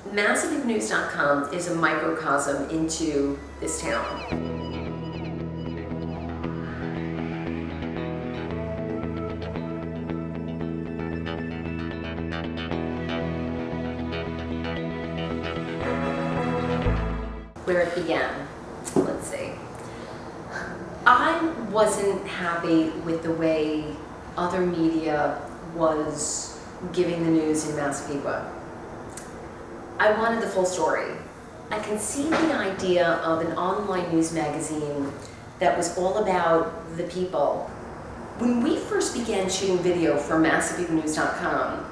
Massapequanews.com is a microcosm into this town. Where it began, let's see. I wasn't happy with the way other media was giving the news in Massapequa. I wanted the full story. I conceived the idea of an online news magazine that was all about the people. When we first began shooting video for Massapequanews.com,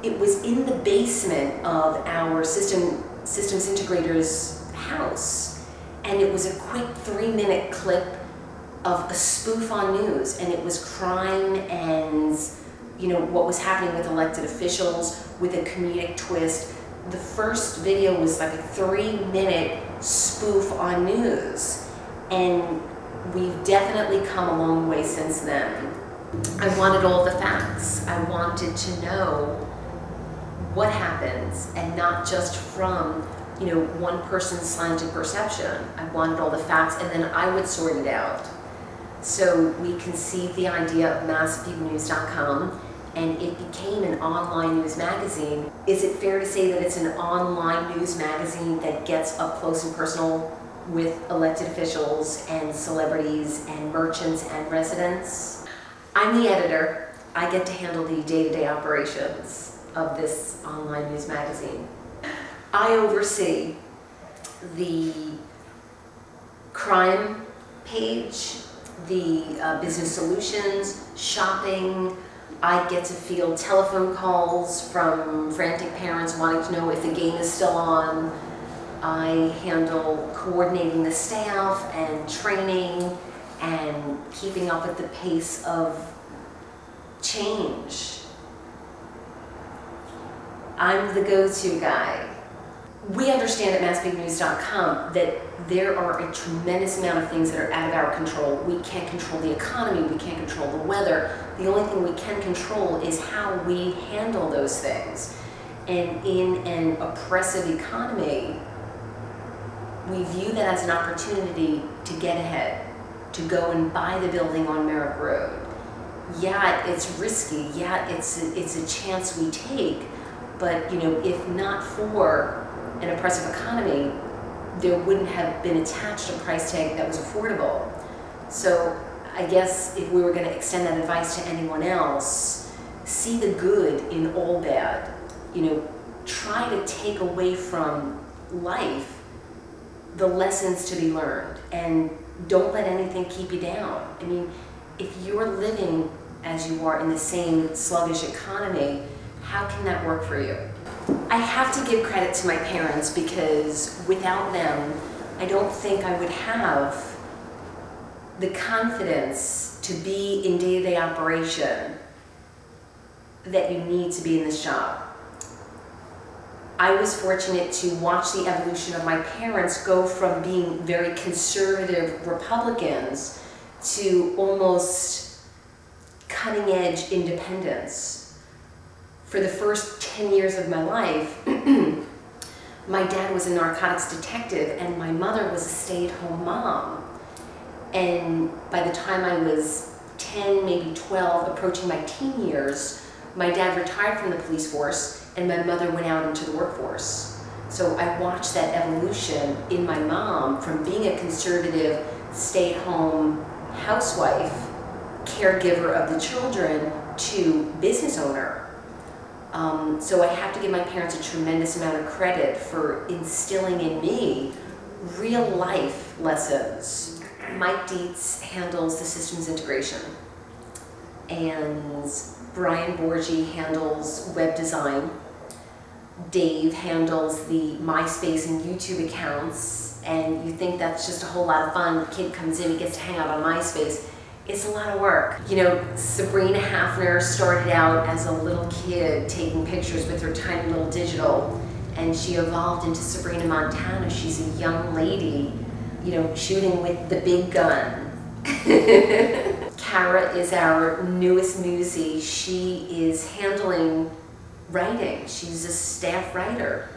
it was in the basement of our systems integrator's house, and it was a quick 3-minute clip of a spoof on news, and it was crime and what was happening with elected officials with a comedic twist. The first video was like a 3-minute spoof on news, and we've definitely come a long way since then. I wanted all the facts. I wanted to know what happens, and not just from one person's slanted perception. I wanted all the facts, and then I would sort it out. So we conceived the idea of Massapequanews.com, and it became an online news magazine. Is it fair to say that it's an online news magazine that gets up close and personal with elected officials and celebrities and merchants and residents? I'm the editor. I get to handle the day-to-day operations of this online news magazine. I oversee the crime page, the business solutions, shopping. I get to field telephone calls from frantic parents wanting to know if the game is still on. I handle coordinating the staff and training and keeping up with the pace of change. I'm the go-to guy. We understand at Massapequanews.com that there are a tremendous amount of things that are out of our control. We can't control the economy, we can't control the weather. The only thing we can control is how we handle those things. And in an oppressive economy, we view that as an opportunity to get ahead, to go and buy the building on Merrick Road. Yeah, it's risky, yeah, it's a chance we take, but if not for an oppressive economy, there wouldn't have been attached a price tag that was affordable. So I guess if we were going to extend that advice to anyone else, see the good in all bad. Try to take away from life the lessons to be learned, and don't let anything keep you down. I mean, if you're living as you are in the same sluggish economy, how can that work for you? I have to give credit to my parents, because without them, I don't think I would have the confidence to be in day-to-day operation that you need to be in this job. I was fortunate to watch the evolution of my parents go from being very conservative Republicans to almost cutting-edge independence. For the first 10 years of my life, my dad was a narcotics detective and my mother was a stay-at-home mom. And by the time I was 10, maybe 12, approaching my teen years, my dad retired from the police force and my mother went out into the workforce. So I watched that evolution in my mom from being a conservative, stay-at-home housewife, caregiver of the children, to business owner. So I have to give my parents a tremendous amount of credit for instilling in me real life lessons. Mike Dietz handles the systems integration, and Brian Borgi handles web design. Dave handles the MySpace and YouTube accounts, and you think that's just a whole lot of fun. The kid comes in, he gets to hang out on MySpace. It's a lot of work. Sabrina Hafner started out as a little kid taking pictures with her tiny little digital, and she evolved into Sabrina Montana. She's a young lady, shooting with the big gun. Kara is our newest newsie. She is handling writing. She's a staff writer.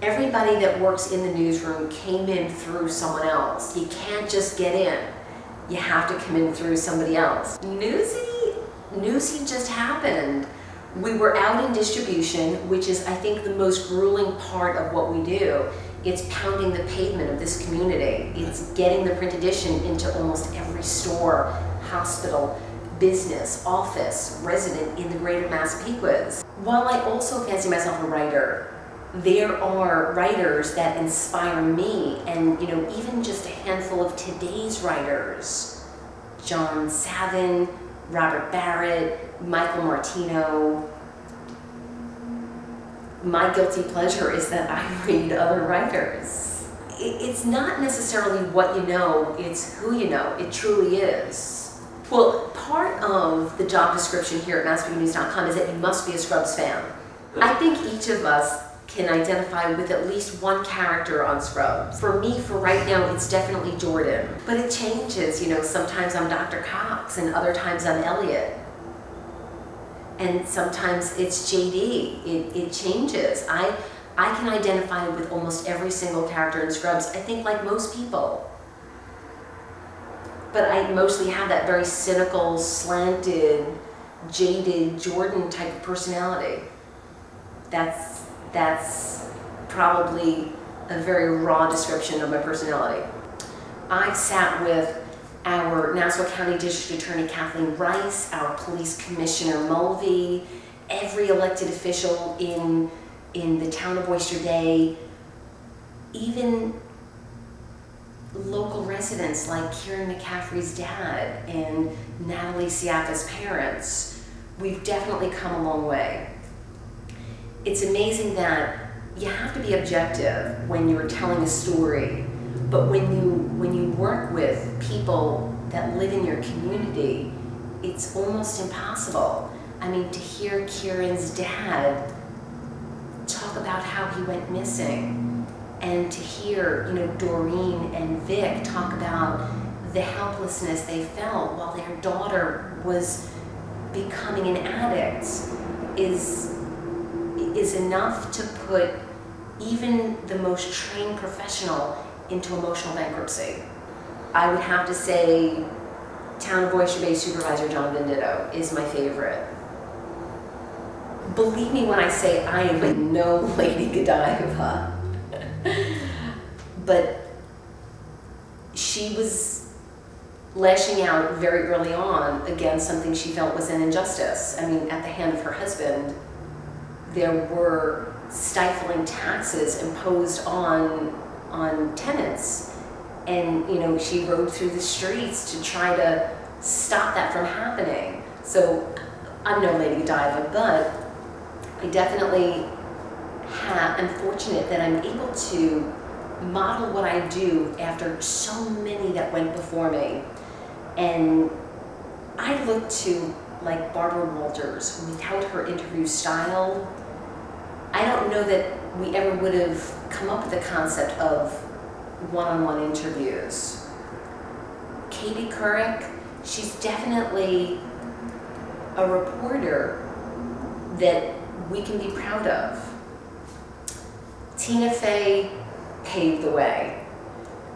Everybody that works in the newsroom came in through someone else. You can't just get in. You have to come in through somebody else. Newsy just happened. We were out in distribution, which is, I think, the most grueling part of what we do. It's pounding the pavement of this community. It's getting the print edition into almost every store, hospital, business, office, resident in the greater Massapequas. While I also fancy myself a writer, there are writers that inspire me, and even just a handful of today's writers, John Savin, Robert Barrett, Michael Martino. My guilty pleasure is that I read other writers. It's not necessarily what you know, it's who you know. It truly is. Well, part of the job description here at MassapequaNews.com is that you must be a Scrubs fan. I think each of us can identify with at least one character on Scrubs. For me, for right now, it's definitely Jordan. But it changes, sometimes I'm Dr. Cox and other times I'm Elliot. And sometimes it's JD. It changes. I can identify with almost every single character in Scrubs, I think, like most people. But I mostly have that very cynical, slanted, jaded Jordan type of personality. That's probably a very raw description of my personality. I sat with our Nassau County District Attorney Kathleen Rice, our Police Commissioner Mulvey, every elected official in the town of Oyster Bay, even local residents like Kieran McCaffrey's dad and Natalie Siaka's parents. We've definitely come a long way. It's amazing that you have to be objective when you're telling a story, but when you work with people that live in your community, it's almost impossible. I mean, to hear Kieran's dad talk about how he went missing, and to hear, Doreen and Vic talk about the helplessness they felt while their daughter was becoming an addict is enough to put even the most trained professional into emotional bankruptcy. I would have to say Town of Oyster Bay Supervisor John Venditto is my favorite. Believe me when I say I am no Lady Godiva. But she was lashing out very early on against something she felt was an injustice. I mean, at the hand of her husband, there were stifling taxes imposed on tenants. And, she rode through the streets to try to stop that from happening. So I'm no Lady Godiva, but I definitely am fortunate that I'm able to model what I do after so many that went before me. And I look to, like, Barbara Walters, without her interview style, I don't know that we ever would have come up with the concept of one-on-one interviews. Katie Couric, she's definitely a reporter that we can be proud of. Tina Fey paved the way.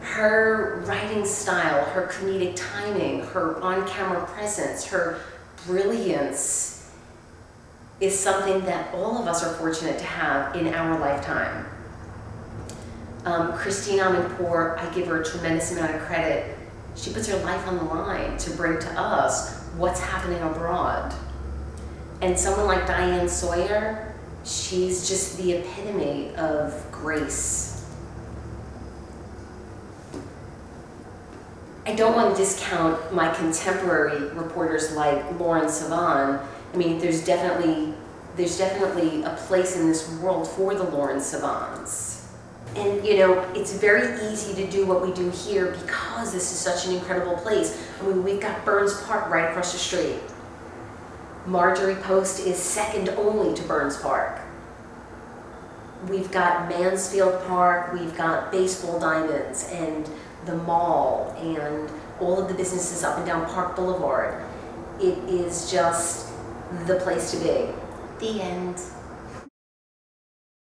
Her writing style, her comedic timing, her on-camera presence, her brilliance is something that all of us are fortunate to have in our lifetime. Christine Amanpour, I give her a tremendous amount of credit. She puts her life on the line to bring to us what's happening abroad. And someone like Diane Sawyer, she's just the epitome of grace. I don't want to discount my contemporary reporters like Lauren Sivan. I mean, there's definitely a place in this world for the Lauren Sivans. And it's very easy to do what we do here because this is such an incredible place. I mean, we've got Burns Park right across the street. Marjorie Post is second only to Burns Park. We've got Mansfield Park, we've got Baseball Diamonds and the mall and all of the businesses up and down Park Boulevard. It is just the place to be. The end.